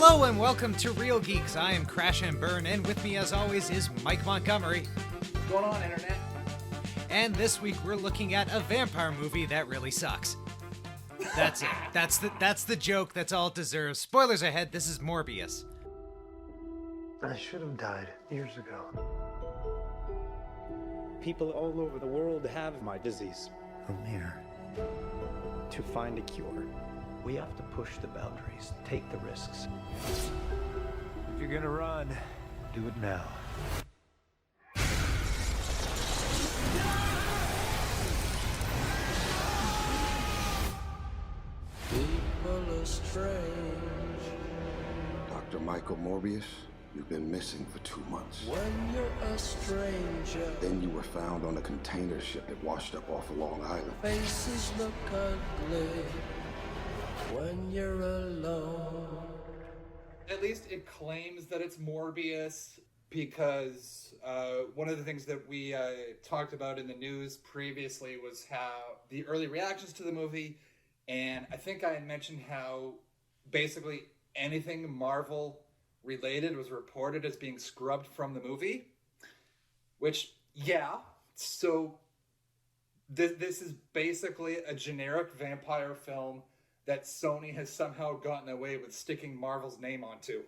Hello and welcome to Real Geeks. I am Crash and Burn, and with me as always is Mike Montgomery. What's going on, Internet? And this week we're looking at a vampire movie that really sucks. That's it. That's the joke. That's all it deserves. Spoilers ahead, this is Morbius. I should have died years ago. People all over the world have my disease. I'm here to find a cure. We have to push the boundaries, take the risks. If you're gonna run, do it now. People are strange. Dr. Michael Morbius, you've been missing for 2 months. When you're a stranger, Then you were found on a container ship that washed up off of Long Island. faces look ugly. When you're alone, At least it claims that it's Morbius because one of the things that we talked about in the news previously was how the early reactions to the movie, and I think I had mentioned how basically anything Marvel related was reported as being scrubbed from the movie, which, yeah, so this is basically a generic vampire film that Sony has somehow gotten away with sticking Marvel's name onto.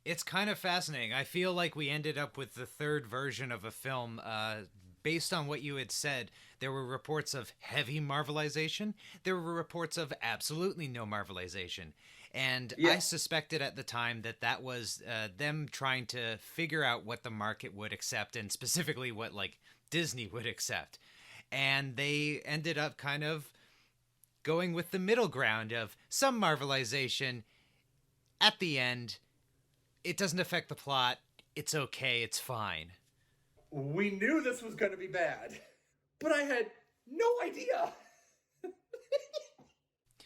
It's kind of fascinating. I feel like we ended up with the third version of a film. Based on what you had said, there were reports of heavy Marvelization. There were reports of absolutely no Marvelization. And Yeah. I suspected at the time that was them trying to figure out what the market would accept, and specifically what, like, Disney would accept. And they ended up kind of going with the middle ground of some Marvelization. At the end, it doesn't affect the plot. It's okay. It's fine. We knew this was going to be bad, but I had no idea.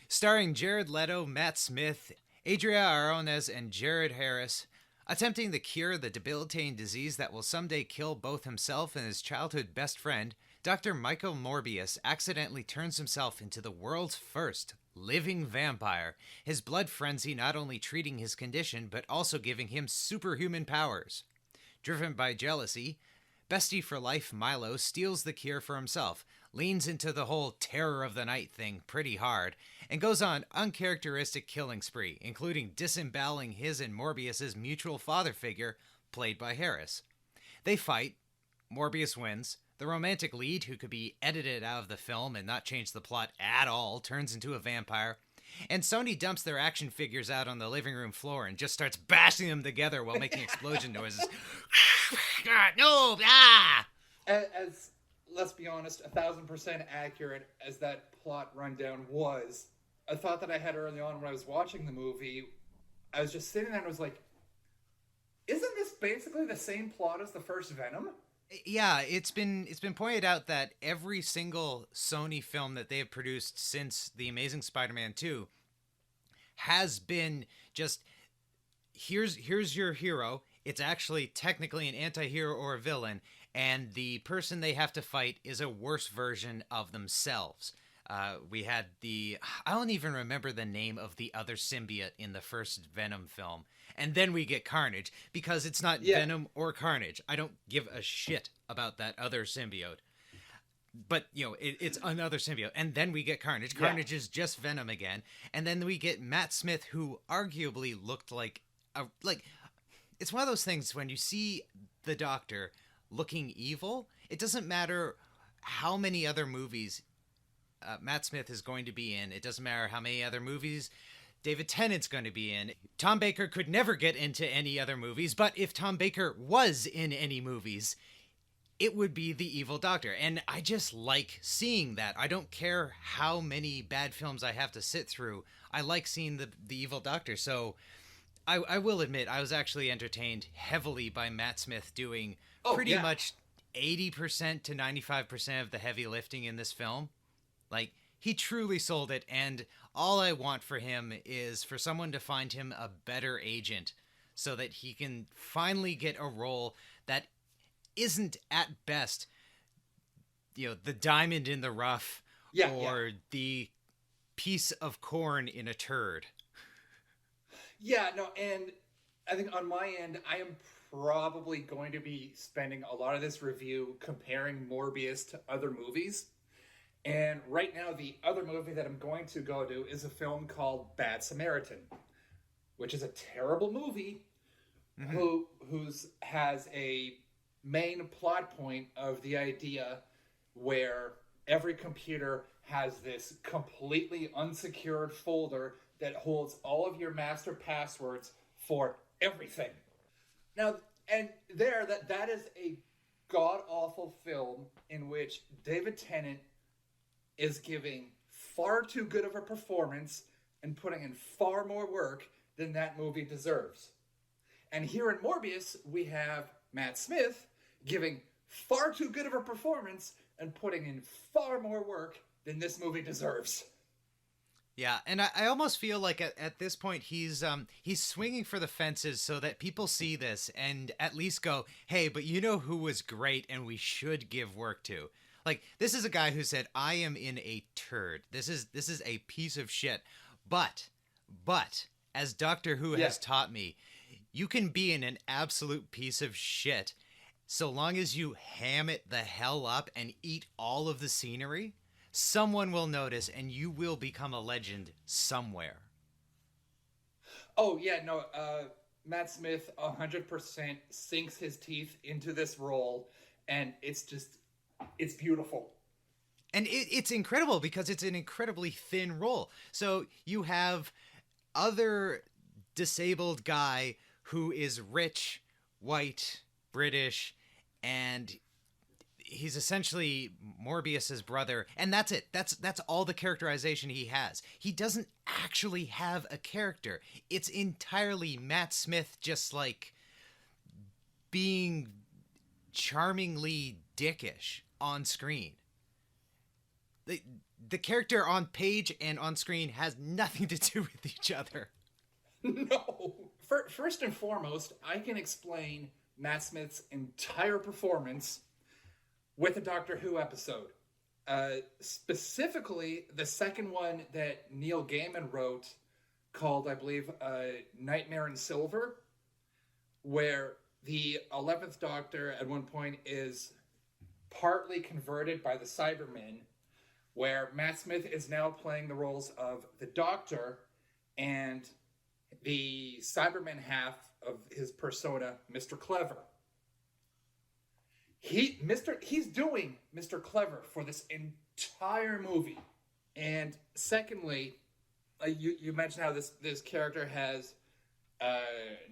Starring Jared Leto, Matt Smith, Adria Arones, and Jared Harris, attempting to cure the debilitating disease that will someday kill both himself and his childhood best friend, Dr. Michael Morbius accidentally turns himself into the world's first living vampire, his blood frenzy not only treating his condition, but also giving him superhuman powers. Driven by jealousy, Bestie for Life Milo steals the cure for himself, leans into the whole terror of the night thing pretty hard, and goes on uncharacteristic killing spree, including disemboweling his and Morbius's mutual father figure, played by Harris. They fight, Morbius wins, the romantic lead, who could be edited out of the film and not change the plot at all, turns into a vampire, and Sony dumps their action figures out on the living room floor and just starts bashing them together while making explosion noises. No! Ah! As let's be honest, 1,000% accurate as that plot rundown was, a thought that I had early on when I was watching the movie, I was just sitting there and was like, isn't this basically the same plot as the first Venom? Yeah, it's been pointed out that every single Sony film that they have produced since The Amazing Spider-Man 2 has been just, here's your hero. It's actually technically an anti-hero or a villain, and the person they have to fight is a worse version of themselves. We had I don't even remember the name of the other symbiote in the first Venom film. And then we get Carnage, because it's not Venom or Carnage. I don't give a shit about that other symbiote. But, you know, it's another symbiote. And then we get Carnage. Carnage is just Venom again. And then we get Matt Smith, who arguably looked like it's one of those things when you see the Doctor looking evil, it doesn't matter how many other movies Matt Smith is going to be in. It doesn't matter how many other movies David Tennant's going to be in. Tom Baker could never get into any other movies, but if Tom Baker was in any movies, it would be the evil Doctor. And I just like seeing that. I don't care how many bad films I have to sit through. I like seeing the evil Doctor. So I will admit, I was actually entertained heavily by Matt Smith doing pretty much 80% to 95% of the heavy lifting in this film. Like, he truly sold it, and all I want for him is for someone to find him a better agent so that he can finally get a role that isn't at best, you know, the diamond in the rough or the piece of corn in a turd. Yeah, no, and I think on my end, I am probably going to be spending a lot of this review comparing Morbius to other movies. And right now, the other movie that I'm going to go to is a film called Bad Samaritan, which is a terrible movie who's has a main plot point of the idea where every computer has this completely unsecured folder that holds all of your master passwords for everything. Now, and there, that is a god-awful film in which David Tennant is giving far too good of a performance and putting in far more work than that movie deserves. And here in Morbius, we have Matt Smith giving far too good of a performance and putting in far more work than this movie deserves. Yeah, and I almost feel like at this point he's swinging for the fences so that people see this and at least go, hey, but you know who was great and we should give work to. Like, this is a guy who said, I am in a turd. This is a piece of shit. But as Doctor Who has taught me, you can be in an absolute piece of shit so long as you ham it the hell up and eat all of the scenery. Someone will notice and you will become a legend somewhere. Oh, yeah, no, Matt Smith 100% sinks his teeth into this role, and it's beautiful. And it's incredible because it's an incredibly thin role. So you have other disabled guy who is rich, white, British, and he's essentially Morbius's brother, and that's it. That's all the characterization he has. He doesn't actually have a character. It's entirely Matt Smith just like being charmingly dickish on screen. The character on page and on screen has nothing to do with each other. No. First and foremost, I can explain Matt Smith's entire performance with a Doctor Who episode. Specifically, the second one that Neil Gaiman wrote called, I believe, Nightmare in Silver, where the 11th Doctor at one point is partly converted by the Cybermen, where Matt Smith is now playing the roles of the Doctor and the Cybermen half of his persona, Mr. Clever. He's doing Mr. Clever for this entire movie. And secondly, you mentioned how this character has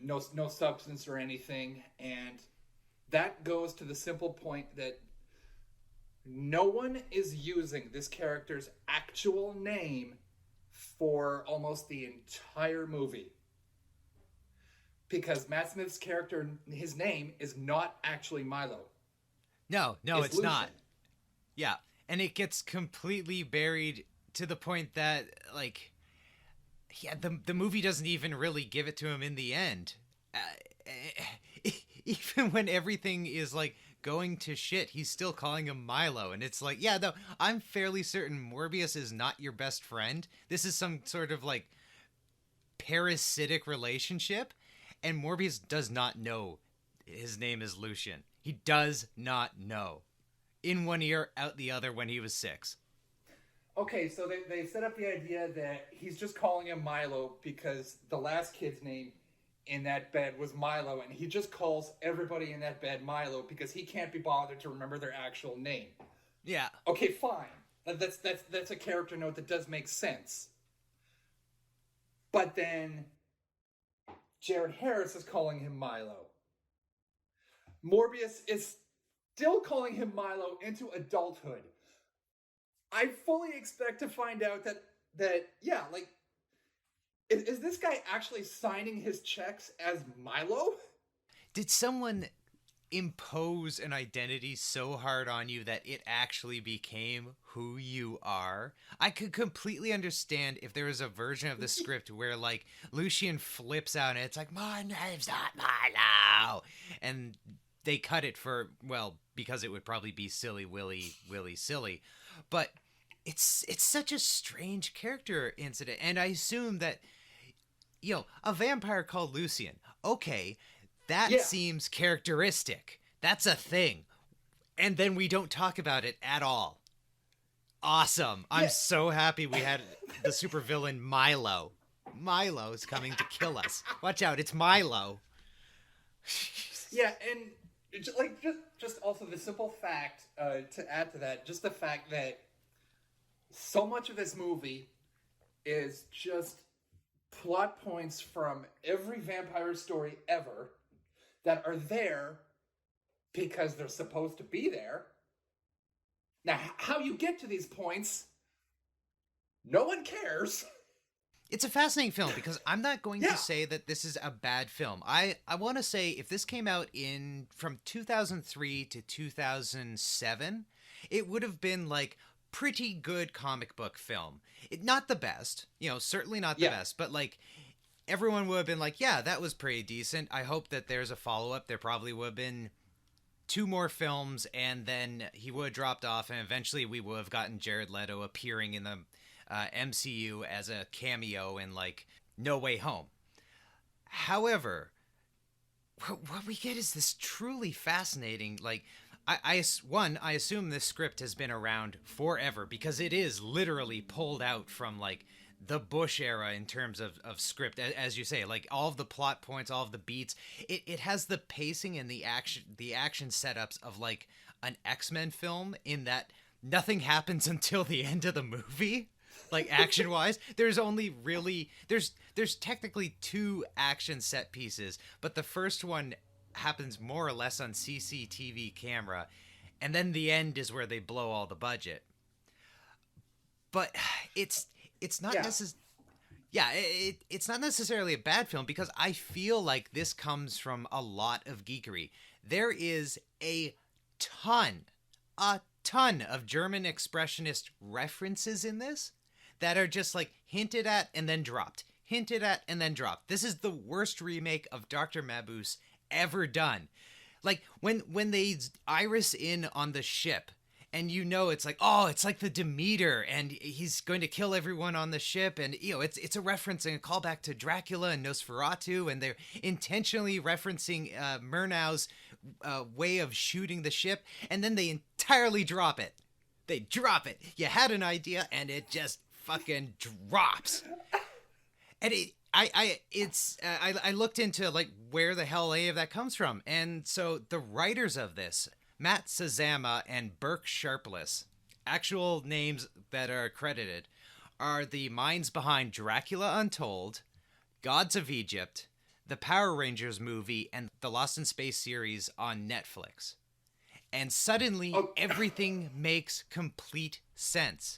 no substance or anything, and that goes to the simple point that no one is using this character's actual name for almost the entire movie. Because Matt Smith's character, his name is not actually Milo. No, it's not. Yeah, and it gets completely buried to the point that, like, yeah, the movie doesn't even really give it to him in the end. Even when everything is, like, going to shit, he's still calling him Milo. And it's like, yeah, no, I'm fairly certain Morbius is not your best friend. This is some sort of, like, parasitic relationship. And Morbius does not know his name is Lucian. He does not know. In one ear, out the other when he was 6. Okay, so they set up the idea that he's just calling him Milo because the last kid's name in that bed was Milo, and he just calls everybody in that bed Milo because he can't be bothered to remember their actual name. Yeah. Okay, fine. That's a character note that does make sense. But then Jared Harris is calling him Milo. Morbius is still calling him Milo into adulthood. I fully expect to find out that yeah, like, is this guy actually signing his checks as Milo? Did someone impose an identity so hard on you that it actually became who you are? I could completely understand if there was a version of the script where, like, Lucian flips out and it's like, my name's not Milo, and they cut it for, well, because it would probably be silly Willy silly. But it's such a strange character incident, and I assume that a vampire called Lucian. Okay, that Yeah. seems characteristic. That's a thing. And then we don't talk about it at all. Awesome. I'm Yeah. so happy we had the supervillain Milo. Milo's coming to kill us. Watch out, it's Milo. Yeah, and just also the simple fact, to add to that, just the fact that so much of this movie is just plot points from every vampire story ever that are there because they're supposed to be there. Now, how you get to these points, no one cares. It's a fascinating film because I'm not going Yeah. to say that this is a bad film. I want to say if this came out from 2003 to 2007, it would have been like pretty good comic book film. Not the best, certainly not the best, but like everyone would have been like, yeah, that was pretty decent. I hope that there's a follow-up. There probably would have been 2 more films, and then he would have dropped off, and eventually we would have gotten Jared Leto appearing in the MCU as a cameo in like No Way Home. However, what we get is this truly fascinating, like, I assume this script has been around forever because it is literally pulled out from like the Bush era in terms of script, as you say, like all of the plot points, all of the beats. It has the pacing and the action setups of like an X-Men film, in that nothing happens until the end of the movie. Like action wise, there's technically 2 action set pieces, but the first one happens more or less on CCTV camera, and then the end is where they blow all the budget. But it's not it's not necessarily a bad film, because I feel like this comes from a lot of geekery. There is a ton of German expressionist references in this that are just like hinted at and then dropped. This is the worst remake of Dr. Mabuse ever done. Like when they iris in on the ship, and it's like, oh, it's like the Demeter, and he's going to kill everyone on the ship, and it's a reference and a callback to Dracula and Nosferatu, and they're intentionally referencing Murnau's way of shooting the ship, and then they entirely drop it. You had an idea, and it just fucking drops. And I looked into like where the hell any of that comes from, and so the writers of this, Matt Sazama and Burke Sharpless, actual names that are credited, are the minds behind Dracula Untold, Gods of Egypt, the Power Rangers movie, and the Lost in Space series on Netflix. And suddenly, everything makes complete sense.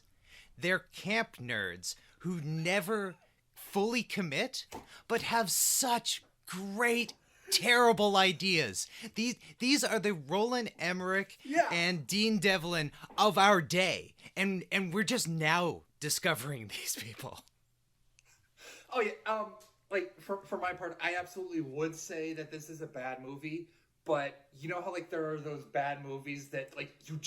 They're camp nerds who never fully commit, but have such great, terrible ideas. These are the Roland Emmerich and Dean Devlin of our day, and we're just now discovering these people. Oh yeah, like for my part, I absolutely would say that this is a bad movie. But you know how like there are those bad movies that like you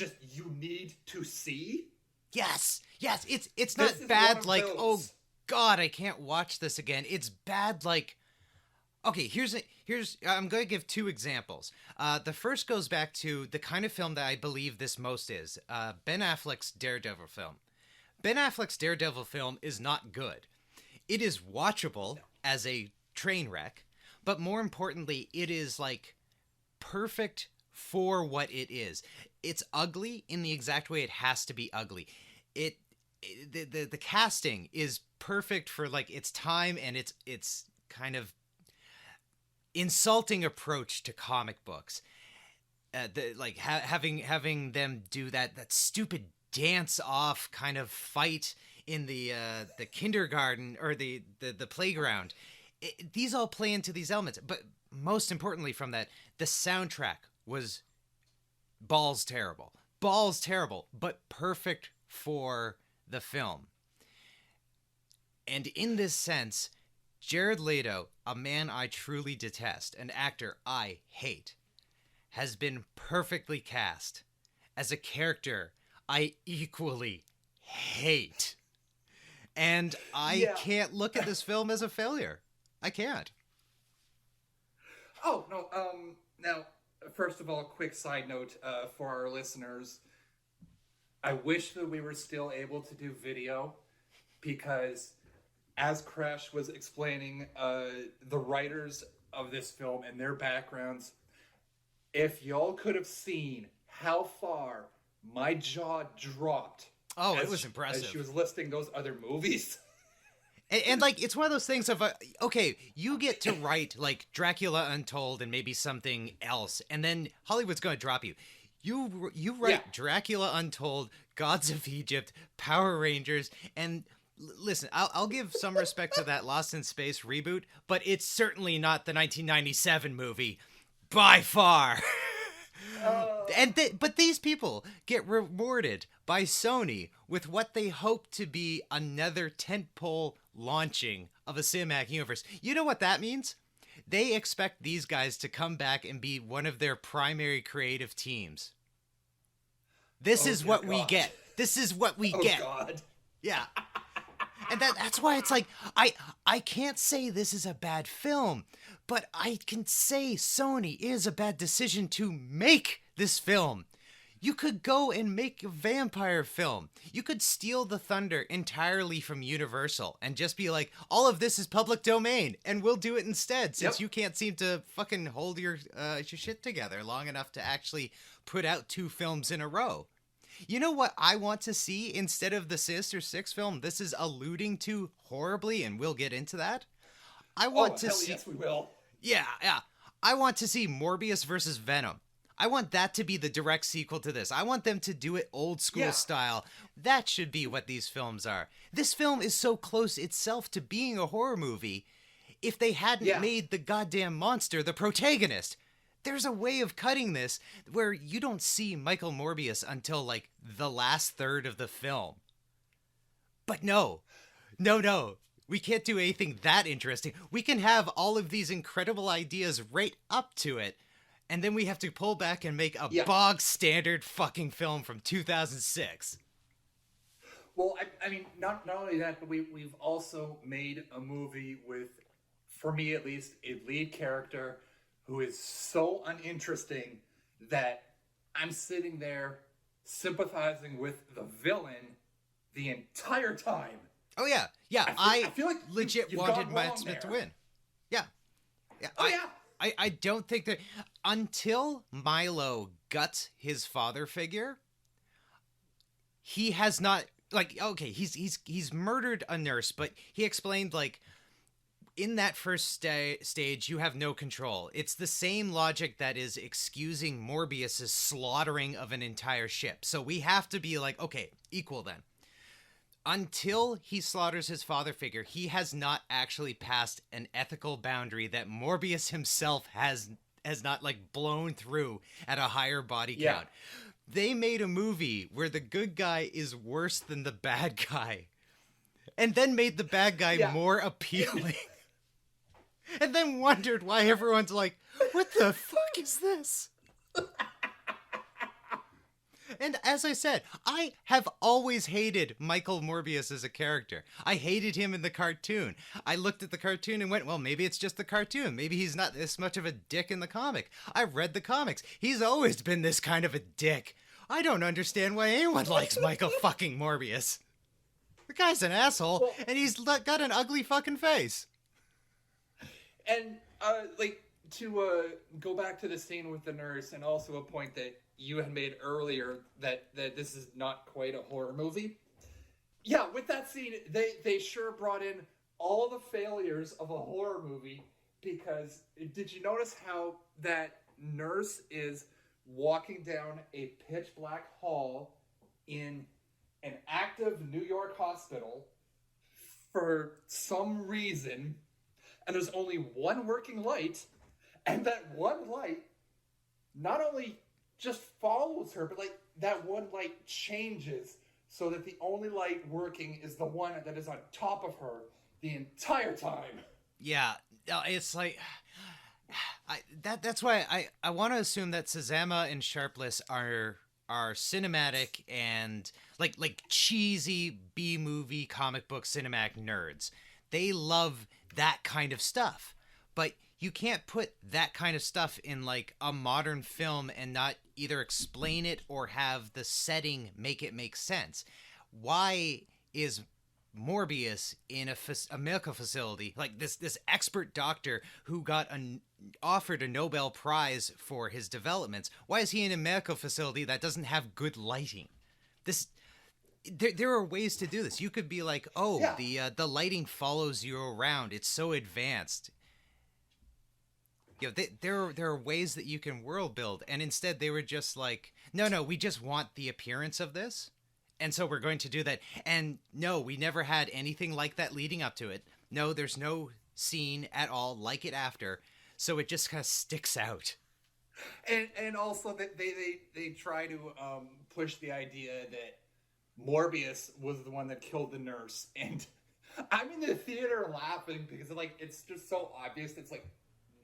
need to see? Yes, it's not bad like, oh God, I can't watch this again. It's bad like, okay, here's I'm going to give 2 examples. The first goes back to the kind of film that I believe this most is, Ben Affleck's Daredevil film. Ben Affleck's Daredevil film is not good. It is watchable as a train wreck, but more importantly, it is like perfect for what it is. It's ugly in the exact way it has to be ugly. The casting is perfect for like its time and its kind of insulting approach to comic books. Having them do that stupid dance off kind of fight in the kindergarten or the playground. These all play into these elements, but most importantly from that, the soundtrack was balls terrible, but perfect for the film. And in this sense, Jared Leto, a man I truly detest, an actor I hate, has been perfectly cast as a character I equally hate. And I can't look at this film as a failure. I can't. Oh, no, now, first of all, quick side note for our listeners. I wish that we were still able to do video, because as Crash was explaining the writers of this film and their backgrounds, if y'all could have seen how far my jaw dropped. Oh, it was impressive. As she was listing those other movies. And like, it's one of those things of, okay, you get to write, like, Dracula Untold and maybe something else, and then Hollywood's going to drop you. You write Dracula Untold, Gods of Egypt, Power Rangers, and listen, I'll give some respect to that Lost in Space reboot, but it's certainly not the 1997 movie, by far. But these people get rewarded by Sony with what they hope to be another tentpole launching of a cinematic universe. You know what that means? They expect these guys to come back and be one of their primary creative teams. This is what we get. This is what we get. God. Yeah. And that's why it's like, I can't say this is a bad film, but I can say Sony is a bad decision to make this film. You could go and make a vampire film. You could steal the thunder entirely from Universal and just be like, all of this is public domain, and we'll do it instead, since you can't seem to fucking hold your shit together long enough to actually put out 2 films in a row. You know what I want to see instead of the Sinister Six film? This is alluding to horribly, and we'll get into that. I want to see. Yes, we will. Yeah. I want to see Morbius versus Venom. I want that to be the direct sequel to this. I want them to do it old school style. That should be what these films are. This film is so close itself to being a horror movie. If they hadn't made the goddamn monster the protagonist, there's a way of cutting this where you don't see Michael Morbius until like the last third of the film. But no. We can't do anything that interesting. We can have all of these incredible ideas right up to it, and then we have to pull back and make a bog standard fucking film from 2006. Well, I mean, not only that, but we've also made a movie with, for me at least, a lead character who is so uninteresting that I'm sitting there sympathizing with the villain the entire time. Oh, yeah. Yeah, I feel like legit you've wanted gone Matt wrong Smith to there. win. Yeah. Oh, yeah. I don't think that until Milo guts his father figure, he has not, like, okay, he's murdered a nurse, but he explained, like, in that first stage, you have no control. It's the same logic that is excusing Morbius's slaughtering of an entire ship. So we have to be like, okay, equal then. Until he slaughters his father figure, he has not actually passed an ethical boundary that Morbius himself has not, like, blown through at a higher body count. They made a movie where the good guy is worse than the bad guy, and then made the bad guy more appealing. And then wondered why everyone's like, what the fuck is this? And as I said, I have always hated Michael Morbius as a character. I hated him in the cartoon. I looked at the cartoon and went, well, maybe it's just the cartoon. Maybe he's not this much of a dick in the comic. I've read the comics. He's always been this kind of a dick. I don't understand why anyone likes Michael fucking Morbius. The guy's an asshole, and he's got an ugly fucking face. And, to go back to the scene with the nurse, and also a point that you had made earlier that this is not quite a horror movie. Yeah, with that scene, they sure brought in all the failures of a horror movie, because did you notice how that nurse is walking down a pitch black hall in an active New York hospital for some reason, and there's only one working light, and that one light not only just follows her, but, like, that one light changes so that the only light working is the one that is on top of her the entire time. Yeah, it's like, that's why I want to assume that Sazama and Sharpless are cinematic and like cheesy B-movie comic book cinematic nerds. They love that kind of stuff. But you can't put that kind of stuff in like a modern film and not either explain it or have the setting make it make sense. Why is Morbius in a medical facility, like this expert doctor who got offered a Nobel Prize for his developments? Why is he in a medical facility that doesn't have good lighting? There are ways to do this. You could be like, oh, the lighting follows you around. It's so advanced. You know, there are ways that you can world build, and instead they were just like, no, we just want the appearance of this, and so we're going to do that. And no, we never had anything like that leading up to it. No, there's no scene at all like it after, so it just kind of sticks out. And also that they try to push the idea that Morbius was the one that killed the nurse, and I'm in the theater laughing because like it's just so obvious. It's like,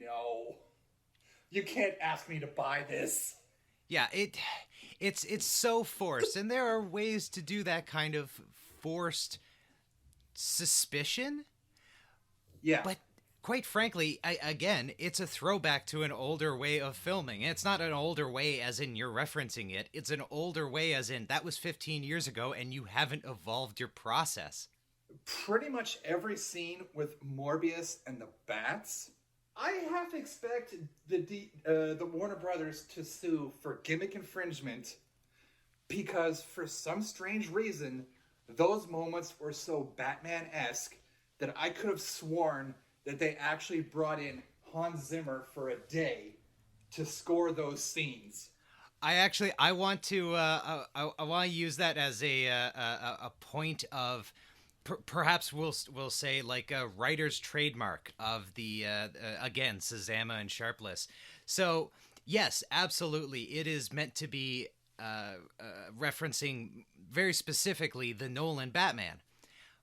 no, you can't ask me to buy this. Yeah, it's so forced, and there are ways to do that kind of forced suspicion. Yeah, but quite frankly, again, it's a throwback to an older way of filming. It's not an older way as in you're referencing it. It's an older way as in that was 15 years ago, and you haven't evolved your process. Pretty much every scene with Morbius and the bats, I have to expect the Warner Brothers to sue for gimmick infringement because for some strange reason, those moments were so Batman-esque that I could have sworn that they actually brought in Hans Zimmer for a day to score those scenes. I want to use that as a point of perhaps we'll say like a writer's trademark of the again Shazama and Sharpless. So yes, absolutely, it is meant to be referencing very specifically the Nolan Batman,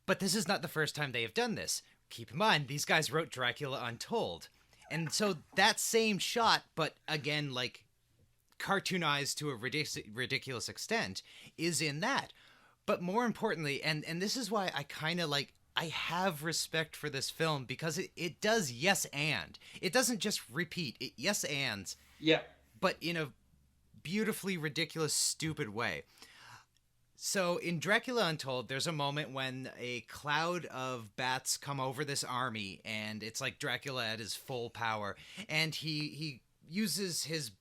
but this is not the first time they have done this. Keep in mind, these guys wrote Dracula Untold, and so that same shot, but again like cartoonized to a ridiculous extent, is in that. But more importantly, and this is why I kind of like, I have respect for this film because it does yes and. It doesn't just repeat, it yes ands. Yeah. But in a beautifully ridiculous, stupid way. So in Dracula Untold, there's a moment when a cloud of bats come over this army, and it's like Dracula at his full power, and he uses his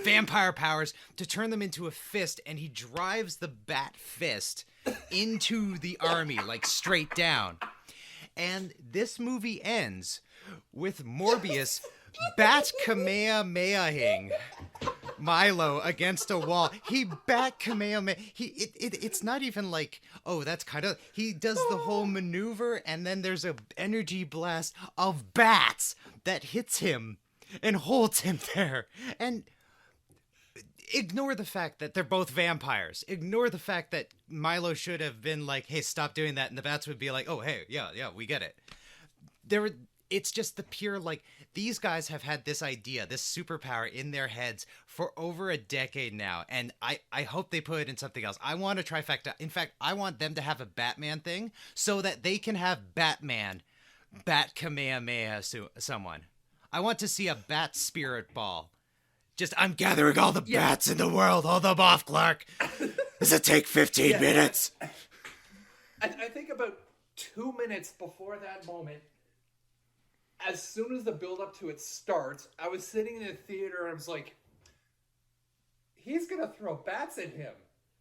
vampire powers to turn them into a fist, and he drives the bat fist into the army, like straight down. And this movie ends with Morbius bat Kamehameha-ing Milo against a wall. He bat Kamehameha. It's not even like, oh, that's kind of. He does the whole maneuver, and then there's a energy blast of bats that hits him and holds him there. And ignore the fact that they're both vampires. Ignore the fact that Milo should have been like, hey, stop doing that. And the bats would be like, oh, hey, yeah, we get it. It's just the pure, like, these guys have had this idea, this superpower in their heads for over a decade now. And I hope they put it in something else. I want a trifecta. In fact, I want them to have a Batman thing so that they can have Batman bat Kamehameha someone. I want to see a bat spirit ball. Just, I'm gathering all the bats in the world. Hold them off, Clark. Does it take 15 minutes? I think about 2 minutes before that moment, as soon as the build-up to it starts, I was sitting in a theater and I was like, he's going to throw bats at him.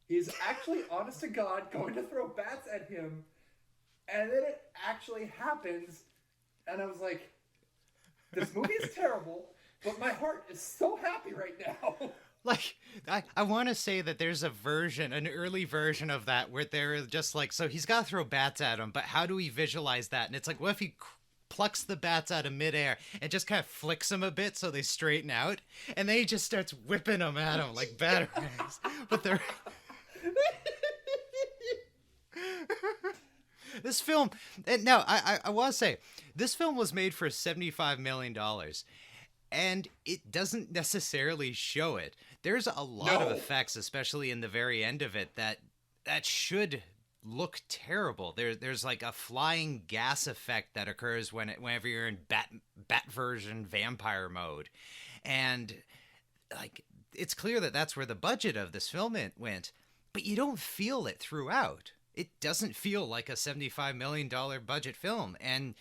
He's actually, honest to God, going to throw bats at him. And then it actually happens. And I was like, this movie is terrible, but my heart is so happy right now. Like, I want to say that there's a version, an early version of that where they're just like, so he's got to throw bats at him, but how do we visualize that? And it's like, what if he plucks the bats out of midair and just kind of flicks them a bit so they straighten out? And then he just starts whipping them at him like batarangs. But they're... This film, and no, I want to say, this film was made for $75 million, and it doesn't necessarily show it. There's a lot of effects, especially in the very end of it, that should look terrible. There's like a flying gas effect that occurs whenever you're in bat version vampire mode, and like it's clear that that's where the budget of this film went, but you don't feel it throughout. It doesn't feel like a $75 million budget film, and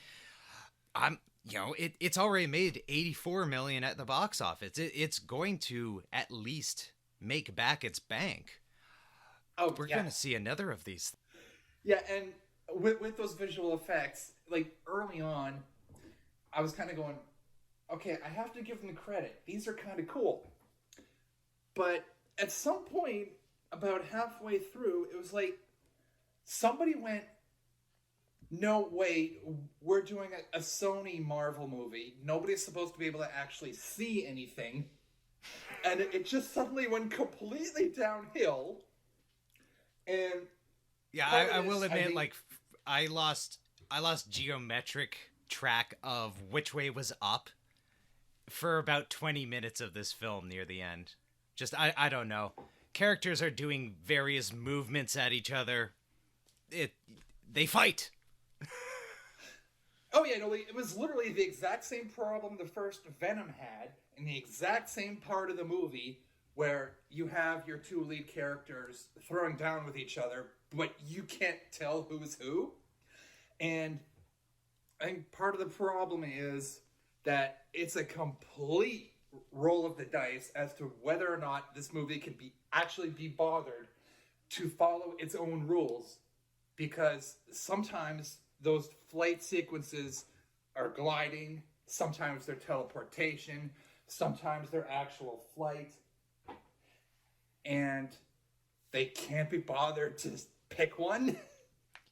it's already made $84 million at the box office. It's going to at least make back its bank. Oh, we're going to see another of these. Yeah, and with those visual effects, like early on, I was kind of going, okay, I have to give them credit. These are kind of cool. But at some point, about halfway through, it was like somebody went, no, wait, we're doing a Sony Marvel movie. Nobody's supposed to be able to actually see anything. And it just suddenly went completely downhill. And yeah, I will admit, I lost geometric track of which way was up for about 20 minutes of this film near the end. Just, I don't know. Characters are doing various movements at each other. They fight. Oh yeah, no, it was literally the exact same problem the first Venom had in the exact same part of the movie, where you have your two lead characters throwing down with each other, but you can't tell who's who. And I think part of the problem is that it's a complete roll of the dice as to whether or not this movie can actually be bothered to follow its own rules, because sometimes those flight sequences are gliding, sometimes they're teleportation, sometimes they're actual flight, and they can't be bothered to pick one.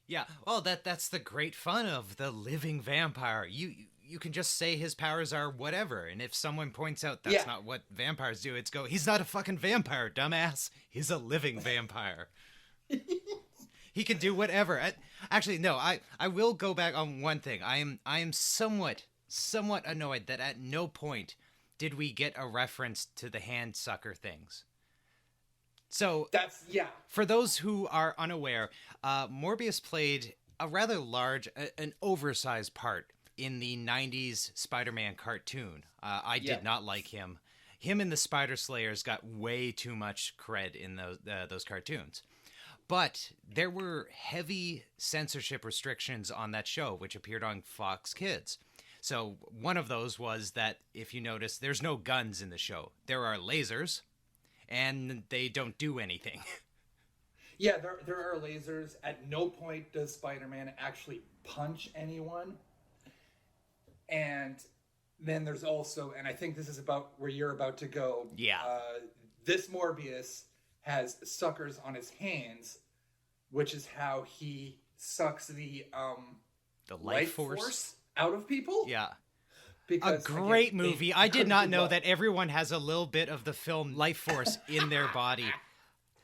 Yeah, well, that's the great fun of the living vampire. You can just say his powers are whatever, and if someone points out that's not what vampires do, it's he's not a fucking vampire, dumbass. He's a living vampire. He can do whatever. Actually, no, I will go back on one thing. I am somewhat annoyed that at no point did we get a reference to the hand sucker things. So for those who are unaware, Morbius played a rather large, an oversized part in the 90s Spider-Man cartoon. I did not like him. Him and the Spider Slayers got way too much cred in those cartoons. But there were heavy censorship restrictions on that show, which appeared on Fox Kids. So one of those was that, if you notice, there's no guns in the show. There are lasers, and they don't do anything. Yeah, there are lasers. At no point does Spider-Man actually punch anyone. And then there's also, and I think this is about where you're about to go. Yeah. This Morbius has suckers on his hands, which is how he sucks the life force out of people. Yeah. Because, a great movie. I did not know that everyone has a little bit of the film Life Force in their body.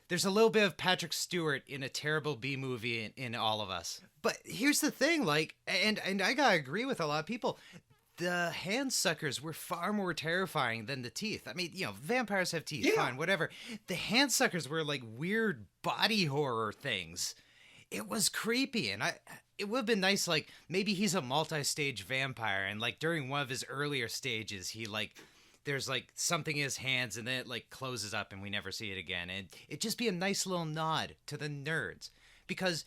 There's a little bit of Patrick Stewart in a terrible B movie in all of us. But here's the thing, and I gotta agree with a lot of people. The hand suckers were far more terrifying than the teeth. I mean, vampires have teeth, fine, whatever. The hand suckers were like weird body horror things. It was creepy, and it would have been nice, maybe he's a multi-stage vampire, and during one of his earlier stages, he there's something in his hands, and then it closes up, and we never see it again. And it'd just be a nice little nod to the nerds, because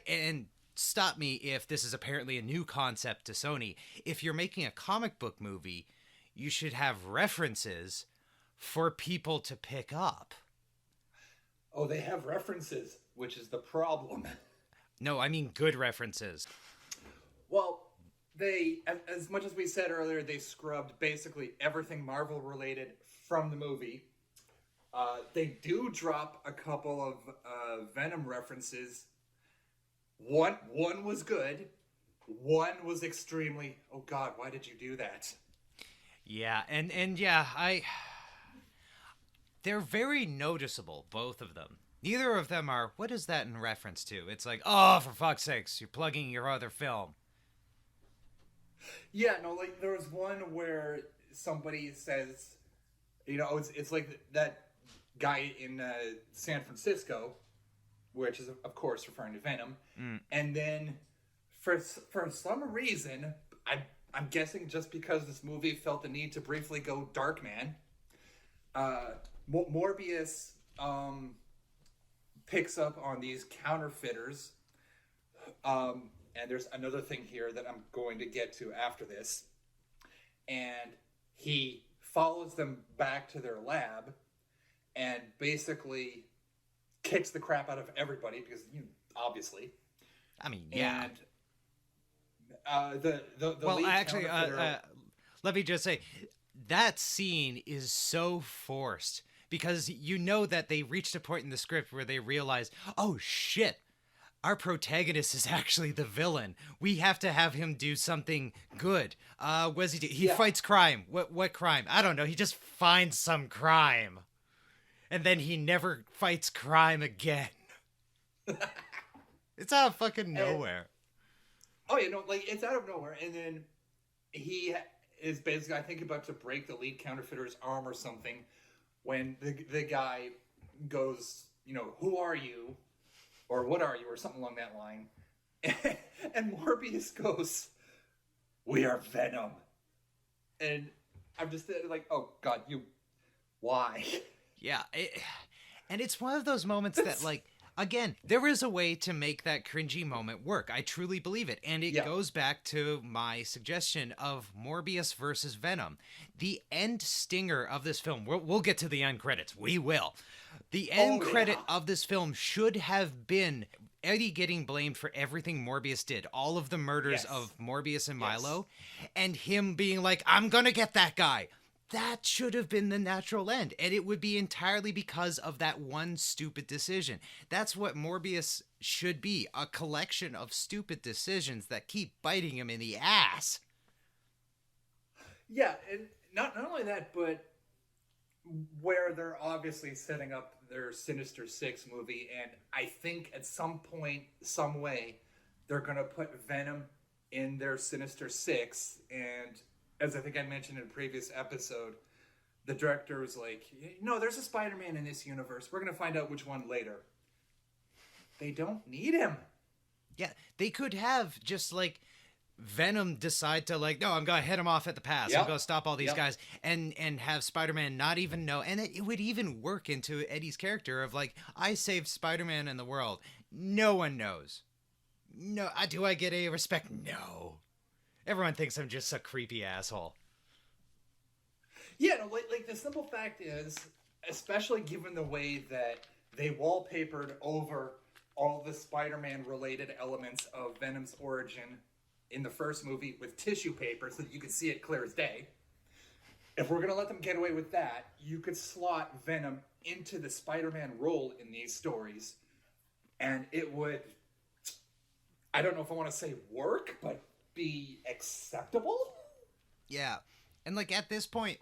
and stop me if this is apparently a new concept to Sony. If you're making a comic book movie, you should have references for people to pick up. Oh, they have references, which is the problem. No, I mean good references. Well, they, as much as we said earlier, they scrubbed basically everything Marvel related from the movie. They do drop a couple of Venom references. One was good. One was extremely, oh God, why did you do that? Yeah, and yeah, they're very noticeable, both of them. Neither of them are, what is that in reference to? It's oh, for fuck's sakes, you're plugging your other film. Yeah, no, there was one where somebody says, it's like that guy in San Francisco which is of course referring to Venom. And then for some reason, I'm guessing just because this movie felt the need to briefly go Darkman, Morbius picks up on these counterfeiters. And there's another thing here that I'm going to get to after this. And he follows them back to their lab and basically kicks the crap out of everybody because, obviously. I mean, yeah. And the well, lead actually, counterfeiter... let me just say, that scene is so forced because you know that they reached a point in the script where they realized, oh shit, our protagonist is actually the villain. We have to have him do something good. What does he do? He fights crime. What crime? I don't know. He just finds some crime. And then he never fights crime again. It's out of fucking nowhere. It's out of nowhere. And then he is basically, I think, about to break the lead counterfeiter's arm or something when the guy goes, who are you? Or what are you? Or something along that line. And Morbius goes, we are Venom. And I'm just like, oh God, why? Yeah. And it's one of those moments that, like, again, there is a way to make that cringy moment work. I truly believe it. And it goes back to my suggestion of Morbius versus Venom. The end stinger of this film, we'll get to the end credits. We will. The end credit of this film should have been Eddie getting blamed for everything Morbius did. All of the murders of Morbius and Milo. And him being like, I'm going to get that guy. That should have been the natural end. And it would be entirely because of that one stupid decision. That's what Morbius should be. A collection of stupid decisions that keep biting him in the ass. Yeah, and not only that, but where they're obviously setting up their Sinister Six movie, and I think at some point, some way, they're going to put Venom in their Sinister Six, and as I think I mentioned in a previous episode, the director was like, there's a Spider-Man in this universe. We're going to find out which one later. They don't need him. Yeah, they could have just, like, Venom decide to, like, no, I'm going to head him off at the pass. I'm going to stop all these guys and have Spider-Man not even know. And it would even work into Eddie's character of, like, I saved Spider-Man in the world. No one knows. No, do I get any respect? No. Everyone thinks I'm just a creepy asshole. Yeah, like the simple fact is, especially given the way that they wallpapered over all the Spider-Man related elements of Venom's origin in the first movie with tissue paper so that you could see it clear as day. If we're going to let them get away with that, you could slot Venom into the Spider-Man role in these stories, and it would, I don't know if I want to say work, but be acceptable? Yeah. And, like, at this point,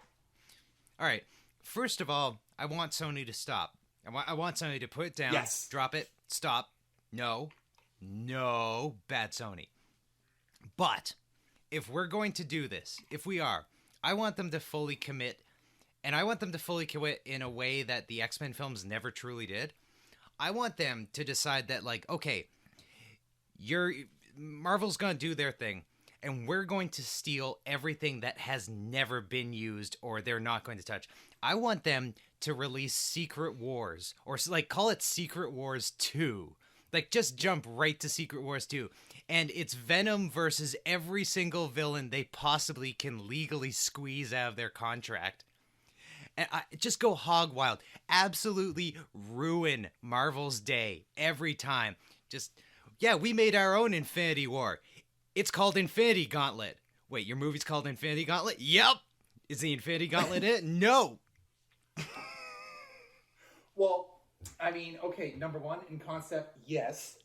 all right, first of all, I want Sony to stop. I want Sony to put it down, drop it, stop. No, bad Sony. But if we're going to do this, if we are, I want them to fully commit, and I want them to fully commit in a way that the X-Men films never truly did. I want them to decide that, like, okay, Marvel's going to do their thing, and we're going to steal everything that has never been used or they're not going to touch. I want them to release Secret Wars, or, like, call it Secret Wars 2. Like, just jump right to Secret Wars 2. And it's Venom versus every single villain they possibly can legally squeeze out of their contract. And just go hog wild. Absolutely ruin Marvel's day every time. Just, we made our own Infinity War. It's called Infinity Gauntlet. Wait, your movie's called Infinity Gauntlet? Yep. Is the Infinity Gauntlet it? No. Well, I mean, okay, number one, in concept, yes.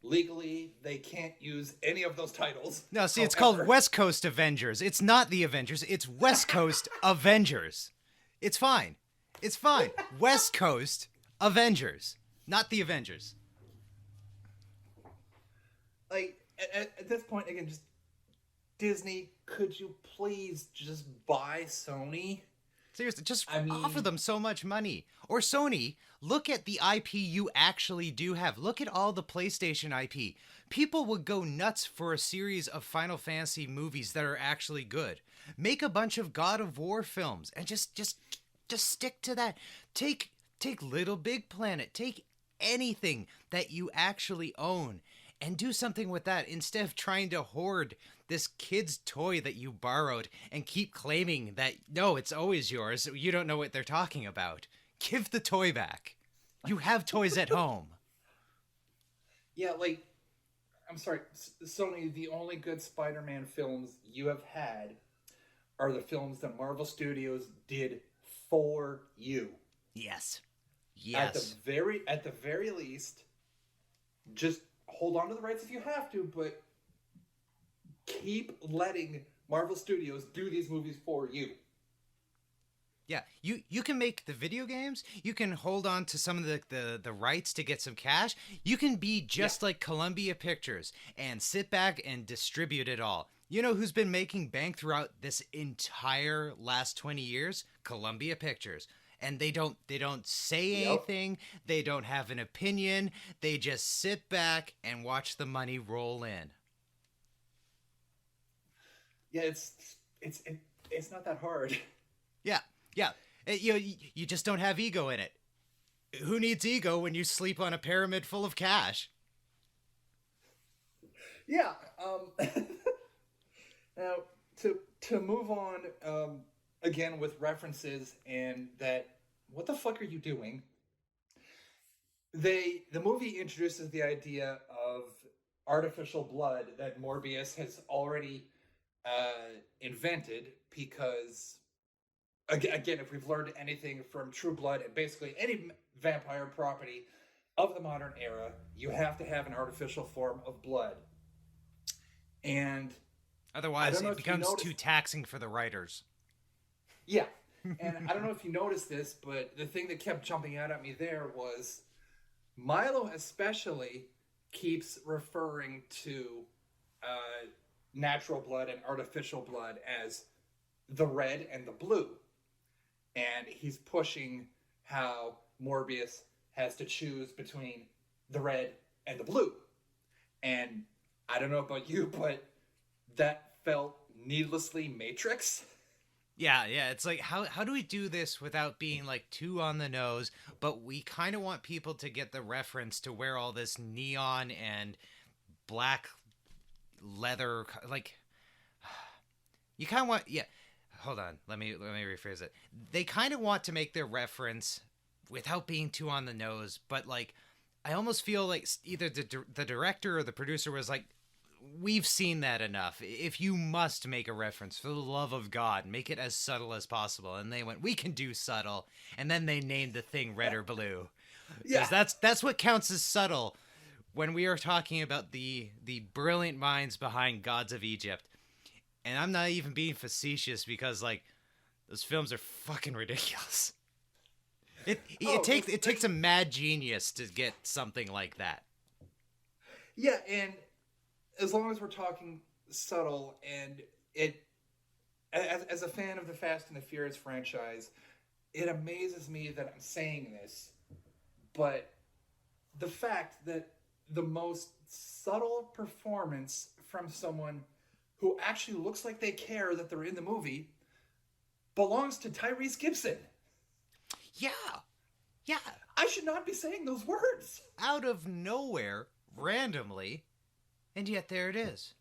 Legally, they can't use any of those titles. No, see, it's called West Coast Avengers. It's not the Avengers. It's West Coast Avengers. It's fine. It's fine. West Coast Avengers, not the Avengers. Like, at this point, again, just Disney, could you please just buy Sony? Seriously, just I mean, offer them so much money. Or Sony, look at the IP you actually do have. Look at all the PlayStation IP. People would go nuts for a series of Final Fantasy movies that are actually good. Make a bunch of God of War films and just stick to that. Take Little Big Planet. Take anything that you actually own and do something with that instead of trying to hoard this kid's toy that you borrowed and keep claiming that, no, it's always yours. You don't know what they're talking about. Give the toy back. You have toys at home. Yeah, like, I'm sorry, Sony, the only good Spider-Man films you have had are the films that Marvel Studios did for you. Yes. At the very least, just hold on to the rights if you have to, but keep letting Marvel Studios do these movies for you. Yeah, you can make the video games. You can hold on to some of the rights to get some cash. You can be just like Columbia Pictures and sit back and distribute it all. You know who's been making bank throughout this entire last 20 years? Columbia Pictures. And they don't say anything. They don't have an opinion. They just sit back and watch the money roll in. Yeah, it's not that hard. Yeah. You just don't have ego in it. Who needs ego when you sleep on a pyramid full of cash? Yeah. Now to move on. Again, with references and that, what the fuck are you doing? The movie introduces the idea of artificial blood that Morbius has already invented because, again, if we've learned anything from True Blood and basically any vampire property of the modern era, you have to have an artificial form of blood. And otherwise it becomes too taxing for the writers. Yeah, and I don't know if you noticed this, but the thing that kept jumping out at me there was Milo especially keeps referring to natural blood and artificial blood as the red and the blue. And he's pushing how Morbius has to choose between the red and the blue. And I don't know about you, but that felt needlessly Matrix. Yeah, it's like, how do we do this without being, like, too on the nose, but we kind of want people to get the reference to where all this neon and black leather, like, you kind of want, hold on, let me rephrase it. They kind of want to make their reference without being too on the nose, but, like, I almost feel like either the director or the producer was like, we've seen that enough. If you must make a reference, for the love of God, make it as subtle as possible. And they went, we can do subtle. And then they named the thing red or blue. Yeah. That's what counts as subtle when we are talking about the brilliant minds behind Gods of Egypt. And I'm not even being facetious because, like, those films are fucking ridiculous. It takes a mad genius to get something like that. Yeah, and as long as we're talking subtle, and as a fan of the Fast and the Furious franchise, it amazes me that I'm saying this, but the fact that the most subtle performance from someone who actually looks like they care that they're in the movie belongs to Tyrese Gibson. Yeah. I should not be saying those words. Out of nowhere, randomly. And yet there it is.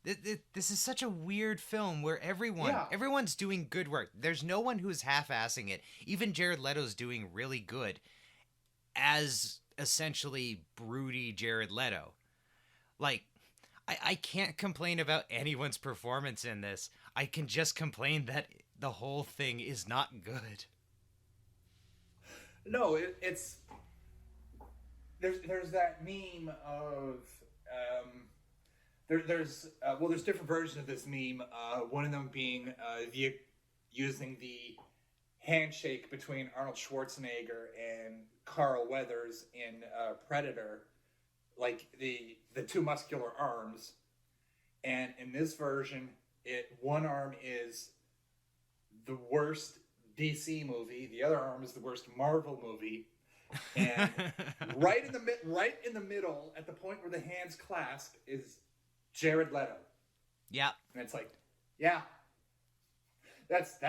This is such a weird film where everyone's doing good work. There's no one who's half-assing it. Even Jared Leto's doing really good as essentially broody Jared Leto. Like, I can't complain about anyone's performance in this. I can just complain that the whole thing is not good. No, it's... There's that meme of there's different versions of this meme. One of them being using the handshake between Arnold Schwarzenegger and Carl Weathers in Predator, like the two muscular arms. And in this version, one arm is the worst DC movie. The other arm is the worst Marvel movie. And right in the middle, at the point where the hands clasp, is Jared Leto. Yeah. And it's like, yeah, that's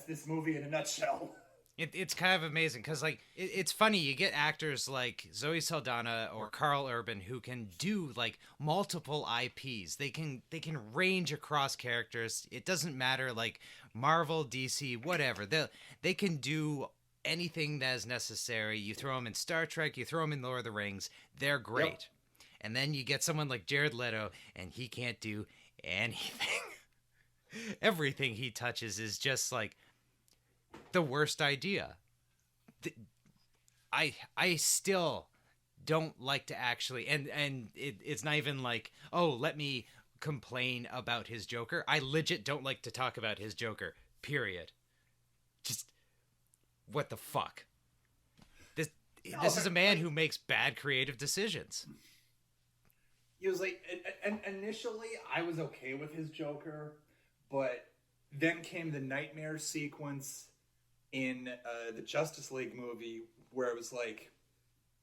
this movie in a nutshell. It's kind of amazing because, like, it's funny. You get actors like Zoe Saldana or Carl Urban who can do, like, multiple IPs. They can range across characters. It doesn't matter, like, Marvel, DC, whatever. They can do anything that is necessary. You throw them in Star Trek, you throw them in Lord of the Rings. They're great. Yep. And then you get someone like Jared Leto, and he can't do anything. Everything he touches is just, like, the worst idea. I still don't like to actually, and it's not even like, oh, let me complain about his Joker. I legit don't like to talk about his Joker, period. Just, what the fuck? This is a man who makes bad creative decisions. It was like, and initially I was okay with his Joker, but then came the nightmare sequence in the Justice League movie where it was like,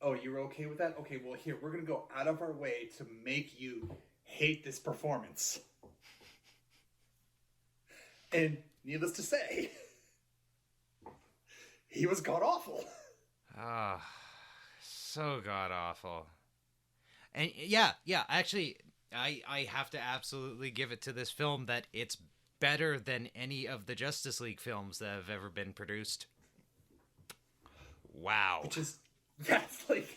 oh, you're okay with that? Okay, well, here, we're going to go out of our way to make you hate this performance. And needless to say, he was god-awful. Ah, so god-awful. And yeah, actually, I have to absolutely give it to this film that it's better than any of the Justice League films that have ever been produced. Wow. Which is, that's like,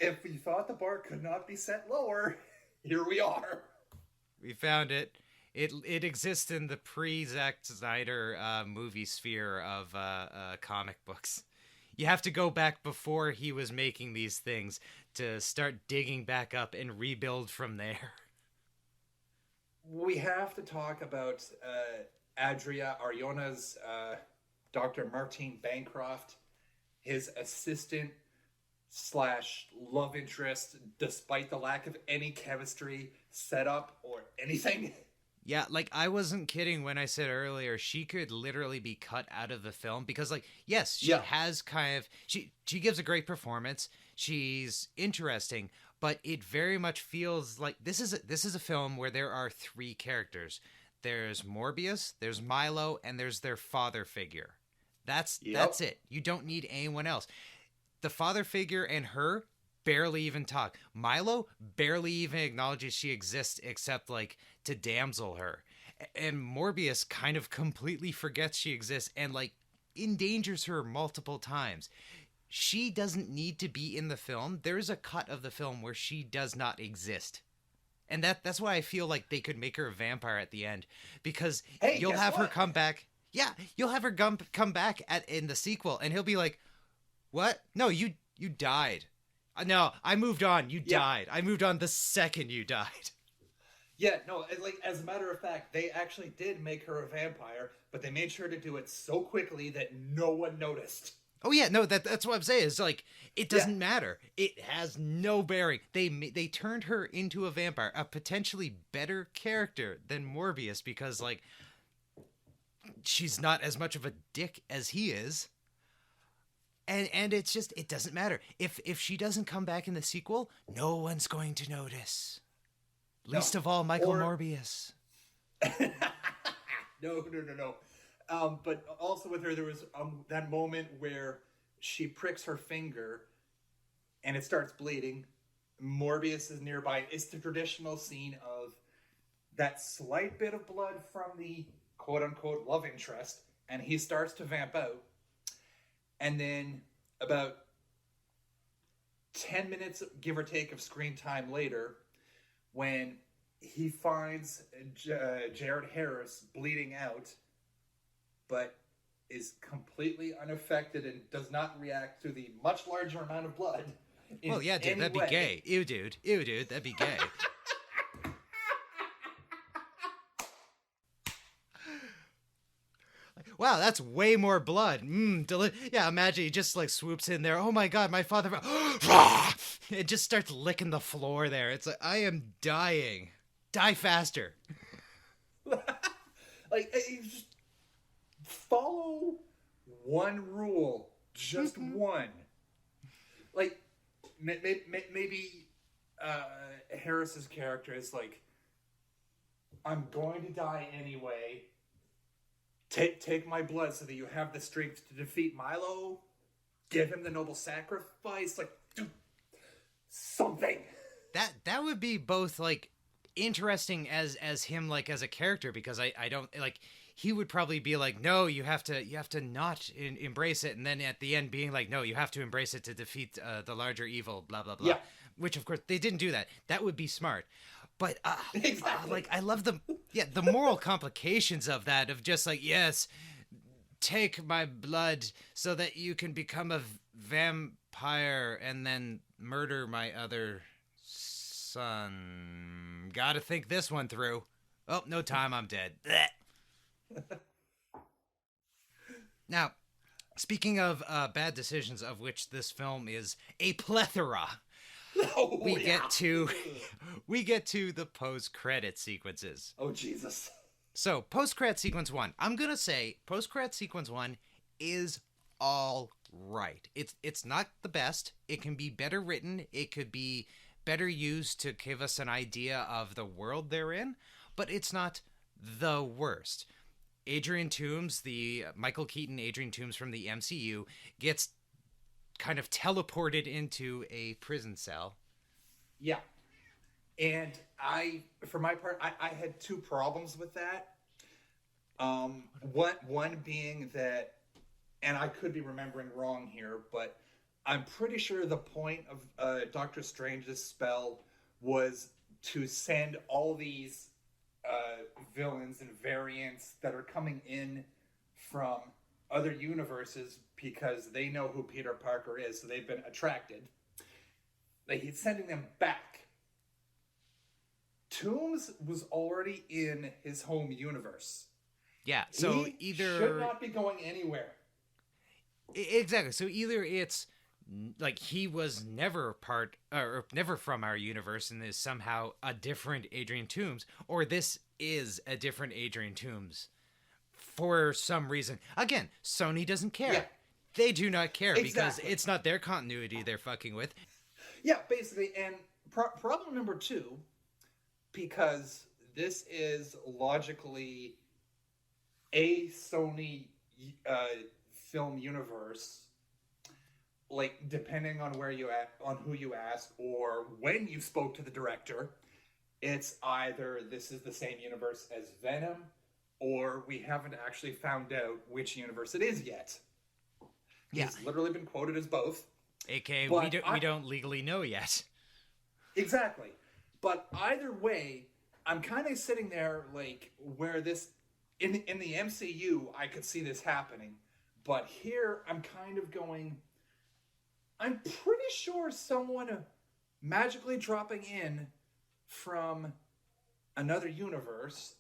if we thought the bar could not be set lower, here we are. We found it. It exists in the pre-Zack Snyder movie sphere of comic books. You have to go back before he was making these things to start digging back up and rebuild from there. We have to talk about Adria Arjona's Dr. Martine Bancroft, his assistant / love interest, despite the lack of any chemistry, setup, or anything. Yeah, like, I wasn't kidding when I said earlier she could literally be cut out of the film because, like, yes, she has kind of... She gives a great performance. She's interesting, but it very much feels like this is a film where there are three characters. There's Morbius, there's Milo, and there's their father figure. That's it. You don't need anyone else. The father figure and her barely even talk. Milo barely even acknowledges she exists except, like, to damsel her. And Morbius kind of completely forgets she exists and, like, endangers her multiple times. She doesn't need to be in the film. There's a cut of the film where she does not exist. And that's why I feel like they could make her a vampire at the end. Because you'll have her come back. Yeah, you'll have her come back in the sequel, and he'll be like, what? No, you died. No, I moved on. You died. I moved on the second you died. Yeah, no, like, as a matter of fact, they actually did make her a vampire, but they made sure to do it so quickly that no one noticed. Oh yeah, no, that's what I'm saying. It's like, it doesn't matter. It has no bearing. They turned her into a vampire, a potentially better character than Morbius because, like, she's not as much of a dick as he is. And it's just, it doesn't matter. If she doesn't come back in the sequel, no one's going to notice. Least of all, Michael Morbius. No. But also with her, there was that moment where she pricks her finger and it starts bleeding. Morbius is nearby. It's the traditional scene of that slight bit of blood from the quote-unquote love interest, and he starts to vamp out. And then about 10 minutes, give or take, of screen time later, when he finds Jared Harris bleeding out, but is completely unaffected and does not react to the much larger amount of blood. Well, yeah, dude, that'd be gay. Ew, dude, that'd be gay. Wow, that's way more blood. Yeah, imagine he just, like, swoops in there. Oh my god, my father... It just starts licking the floor there. It's like, I am dying. Die faster. Like, he's just follow one rule, just one. Like, maybe Harris's character is like, I'm going to die anyway. Take my blood so that you have the strength to defeat Milo. Give him the noble sacrifice. Like, do something. That would be both like interesting as him like as a character, because I don't like, he would probably be like, no, you have to not embrace it, and then at the end being like, no, you have to embrace it to defeat the larger evil, blah blah blah. Yeah. Which of course they didn't do that. That would be smart. But Exactly. like, I love the moral complications of that, of just like, yes, take my blood so that you can become a vampire and then murder my other son. Gotta think this one through. Oh, no time, I'm dead. Now, speaking of bad decisions, of which this film is a plethora, we get to the post-credit sequences. Oh, Jesus. So, post-credit sequence 1. I'm going to say post-credit sequence 1 is all right. It's not the best. It can be better written. It could be better used to give us an idea of the world they're in, but it's not the worst. Adrian Toomes, the Michael Keaton Adrian Toomes from the MCU, gets kind of teleported into a prison cell. Yeah. And for my part, I had two problems with that. One being that, and I could be remembering wrong here, but I'm pretty sure the point of Doctor Strange's spell was to send all these villains and variants that are coming in from other universes, because they know who Peter Parker is, so they've been attracted. Like, he's sending them back. Toomes was already in his home universe. Yeah, so he either should not be going anywhere. Exactly. So either it's like he was never part or never from our universe and is somehow a different Adrian Toomes, or this is a different Adrian Toomes for some reason. Again, Sony doesn't care. Yeah. They do not care because Exactly. it's not their continuity they're fucking with. Yeah, basically. And problem number two, because this is logically a Sony film universe, like, depending on who you ask or when you spoke to the director, it's either this is the same universe as Venom, or we haven't actually found out which universe it is yet. Yeah. He's literally been quoted as both. AKA, But we don't legally know yet. Exactly. But either way, I'm kind of sitting there like, where this in the MCU, I could see this happening, but here I'm kind of going, I'm pretty sure someone magically dropping in from another universe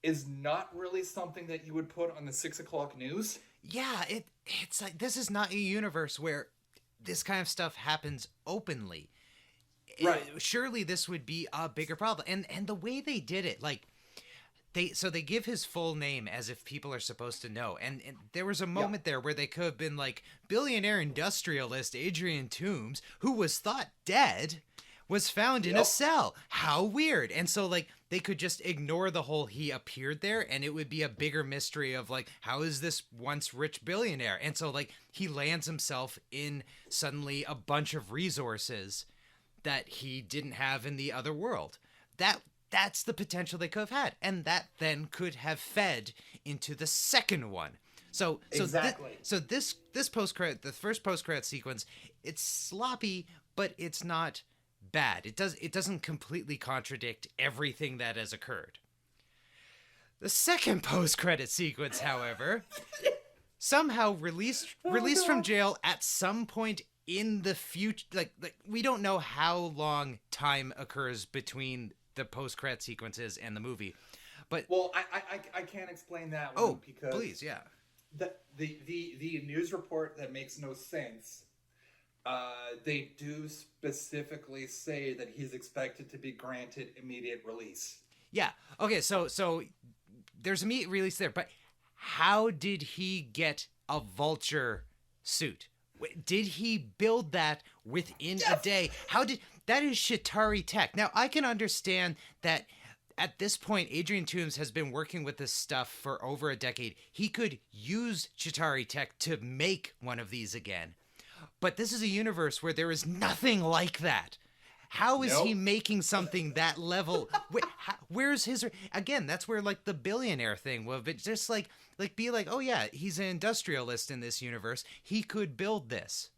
is not really something that you would put on the 6 o'clock news. Yeah, it's like, this is not a universe where this kind of stuff happens openly. Right. Surely this would be a bigger problem. And the way they did it, like, they give his full name as if people are supposed to know. And there was a moment there where they could have been like, billionaire industrialist Adrian Toomes, who was thought dead, was found in a cell. How weird. And so, like, they could just ignore the whole he appeared there, and it would be a bigger mystery of, like, how is this once rich billionaire? And so, like, he lands himself in suddenly a bunch of resources that he didn't have in the other world. That's the potential they could have had, and that then could have fed into the second one. So Exactly. This post-credit, the first post-credit sequence, it's sloppy, but it's not bad. It doesn't completely contradict everything that has occurred. The second post-credit sequence, however, somehow released from jail at some point in the future. Like we don't know how long time occurs between the post-credit sequences and the movie, but I can't explain that one because please, yeah. The news report that makes no sense. They do specifically say that he's expected to be granted immediate release. Yeah. Okay. So there's immediate release there, but how did he get a vulture suit? Did he build that within a day? That is Chitauri tech. Now, I can understand that at this point, Adrian Toomes has been working with this stuff for over a decade. He could use Chitauri tech to make one of these again. But this is a universe where there is nothing like that. How is he making something that level? Where's his... Again, that's where, like, the billionaire thing will be. Just, be like, oh, yeah, he's an industrialist in this universe. He could build this.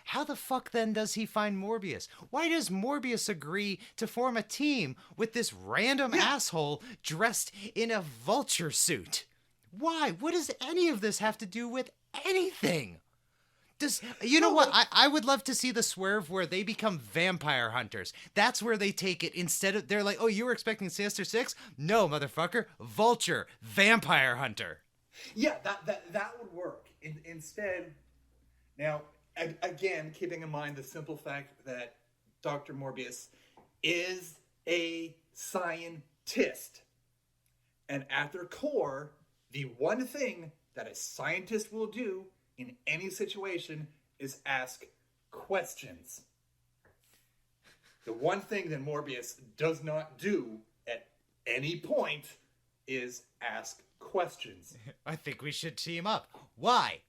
How the fuck, then, does he find Morbius? Why does Morbius agree to form a team with this random asshole dressed in a vulture suit? Why? What does any of this have to do with anything? Know what? I would love to see the swerve where they become vampire hunters. That's where they take it. Instead of, they're like, oh, you were expecting Sinister Six? No, motherfucker. Vulture. Vampire hunter. Yeah, that would work. Instead, now, again, keeping in mind the simple fact that Dr. Morbius is a scientist. And at their core, the one thing that a scientist will do in any situation is ask questions. The one thing that Morbius does not do at any point is ask questions. I think we should team up. Why?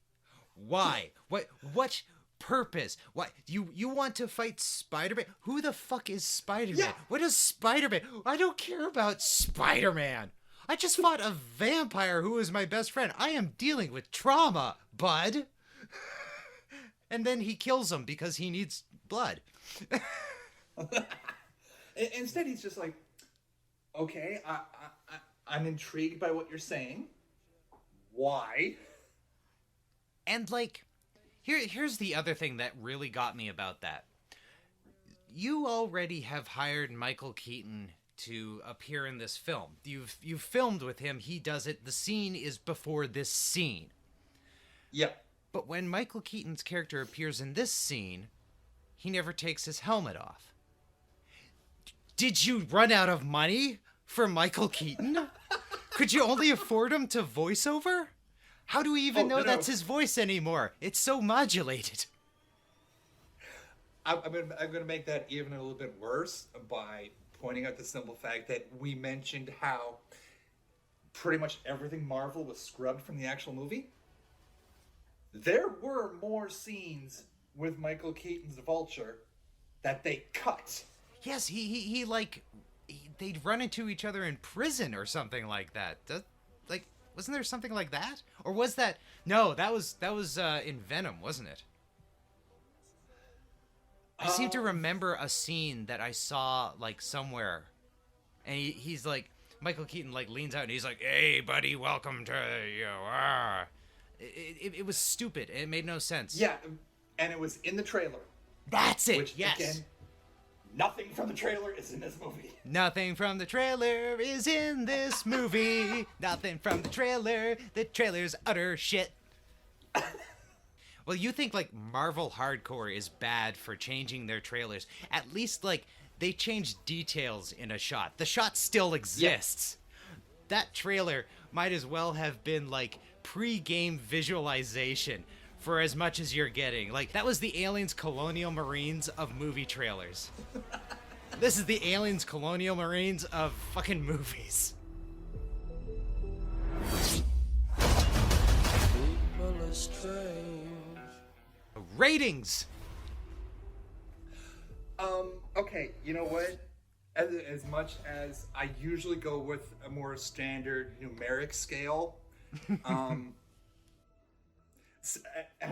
What purpose? Why you want to fight Spider-Man? Who the fuck is Spider-Man? Yeah. What is Spider-Man? I don't care about Spider-Man. I just fought a vampire who is my best friend. I am dealing with trauma, bud. And then he kills him because he needs blood. Instead, he's just like, okay, I'm intrigued by what you're saying. Why? And, here's the other thing that really got me about that. You already have hired Michael Keaton to appear in this film. You've filmed with him. He does it. The scene is before this scene. Yep. But when Michael Keaton's character appears in this scene, he never takes his helmet off. Did you run out of money for Michael Keaton? Could you only afford him to voiceover? How do we even know that's his voice anymore? It's so modulated. I'm gonna make that even a little bit worse by pointing out the simple fact that we mentioned how pretty much everything Marvel was scrubbed from the actual movie. There were more scenes with Michael Keaton's Vulture that they cut. Yes, they'd run into each other in prison or something like that. Wasn't there something like that? Or was that... No, that was in Venom, wasn't it? I seem to remember a scene that I saw, somewhere. And he's like... Michael Keaton, leans out and he's like, hey, buddy, welcome to, It was stupid. It made no sense. Yeah, and it was in the trailer. That's it, which, yes. Again, nothing from the trailer is in this movie. Nothing from the trailer is in this movie. Nothing from the trailer. The trailer's utter shit. Well, you think, Marvel Hardcore is bad for changing their trailers. At least, they changed details in a shot. The shot still exists. Yeah. That trailer might as well have been, pre-game visualization for as much as you're getting. That was the Aliens Colonial Marines of movie trailers. This is the Aliens Colonial Marines of fucking movies. People are strange. Ratings. Okay, you know what? As much as I usually go with a more standard numeric scale,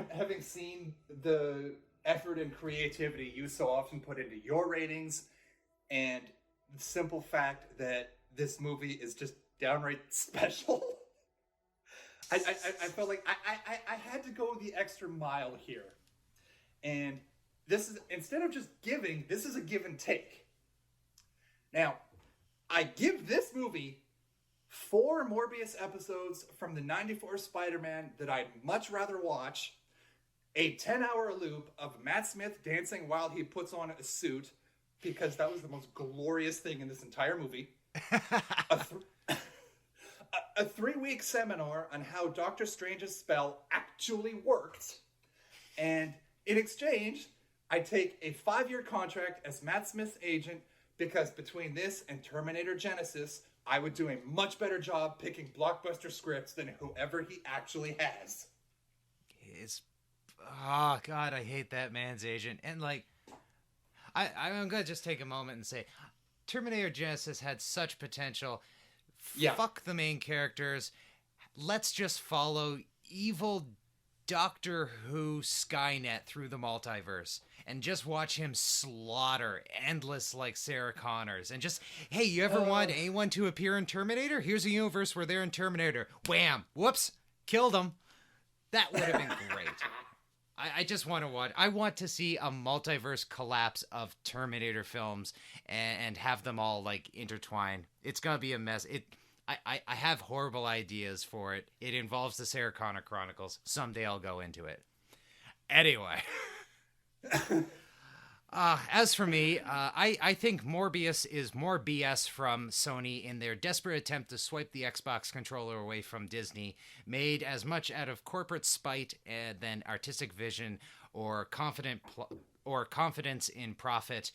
having seen the effort and creativity you so often put into your ratings, and the simple fact that this movie is just downright special, I felt like I had to go the extra mile here. And this is, instead of just giving, this is a give and take. Now, I give this movie 4 Morbius episodes from the 94 Spider-Man that I'd much rather watch, a 10-hour loop of Matt Smith dancing while he puts on a suit, because that was the most glorious thing in this entire movie. a 3-week seminar on how Doctor Strange's spell actually worked. And in exchange, I take a 5-year contract as Matt Smith's agent because between this and Terminator Genesis, I would do a much better job picking blockbuster scripts than whoever he actually has. Oh, God, I hate that man's agent. And, like, I'm going to just take a moment and say, Terminator Genesis had such potential. Yeah. Fuck the main characters. Let's just follow evil Doctor Who Skynet through the multiverse and just watch him slaughter endless like Sarah Connors. And just, hey, you ever want anyone to appear in Terminator? Here's a universe where they're in Terminator. Wham! Whoops! Killed them. That would have been great. I just want to watch. I want to see a multiverse collapse of Terminator films and have them all like intertwine. It's gonna be a mess. I have horrible ideas for it. It involves the Sarah Connor Chronicles. Someday I'll go into it. Anyway. As for me, I think Morbius is more BS from Sony in their desperate attempt to swipe the Xbox controller away from Disney, made as much out of corporate spite than artistic vision or confidence in profit,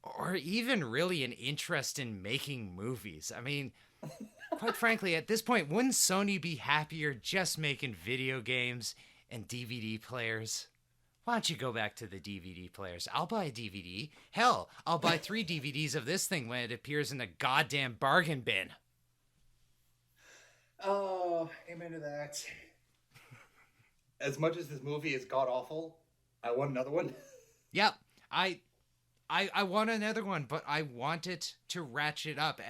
or even really an interest in making movies. I mean, quite frankly, at this point, wouldn't Sony be happier just making video games and DVD players? Why don't you go back to the DVD players? I'll buy a DVD. Hell, I'll buy 3 DVDs of this thing when it appears in the goddamn bargain bin. Oh, amen to that. As much as this movie is god-awful, I want another one. Yep, I want another one, but I want it to ratchet up.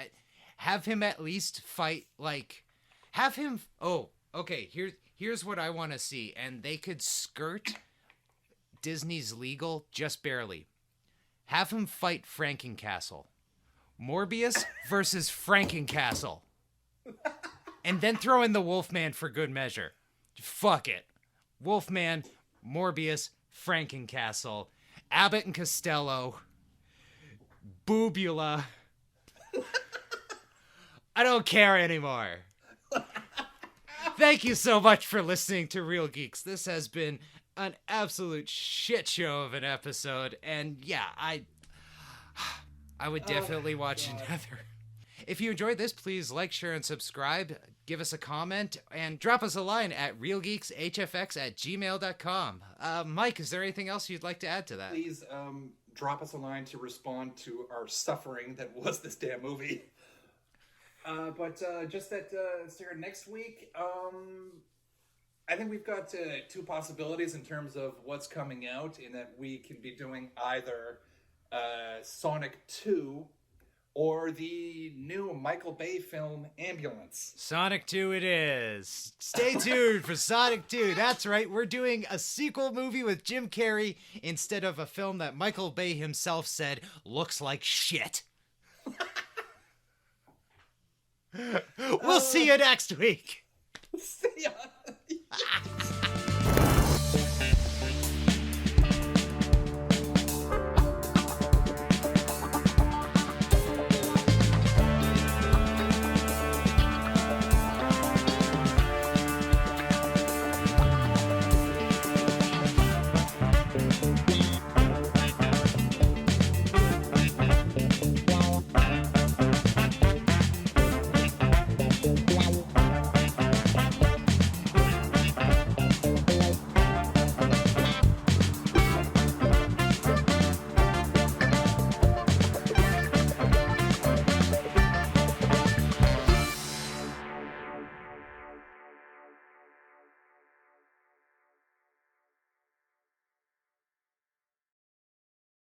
Have him at least fight, like... Have him... Oh, okay, here's what I want to see. And they could skirt... Disney's legal just barely. Have him fight Frankencastle. Morbius versus Frankencastle. And then throw in the Wolfman for good measure. Fuck it. Wolfman, Morbius, Frankencastle, Abbott and Costello, Boobula. I don't care anymore. Thank you so much for listening to Real Geeks. This has been an absolute shit show of an episode, and yeah, I would definitely watch another. If you enjoyed this, please like, share, and subscribe. Give us a comment, and drop us a line at realgeekshfx@gmail.com. Mike, is there anything else you'd like to add to that? Please drop us a line to respond to our suffering that was this damn movie. But just that next week, I think we've got 2 possibilities in terms of what's coming out, in that we can be doing either Sonic 2 or the new Michael Bay film Ambulance. Sonic 2 it is. Stay tuned for Sonic 2. That's right, we're doing a sequel movie with Jim Carrey instead of a film that Michael Bay himself said looks like shit. We'll see you next week. See ya.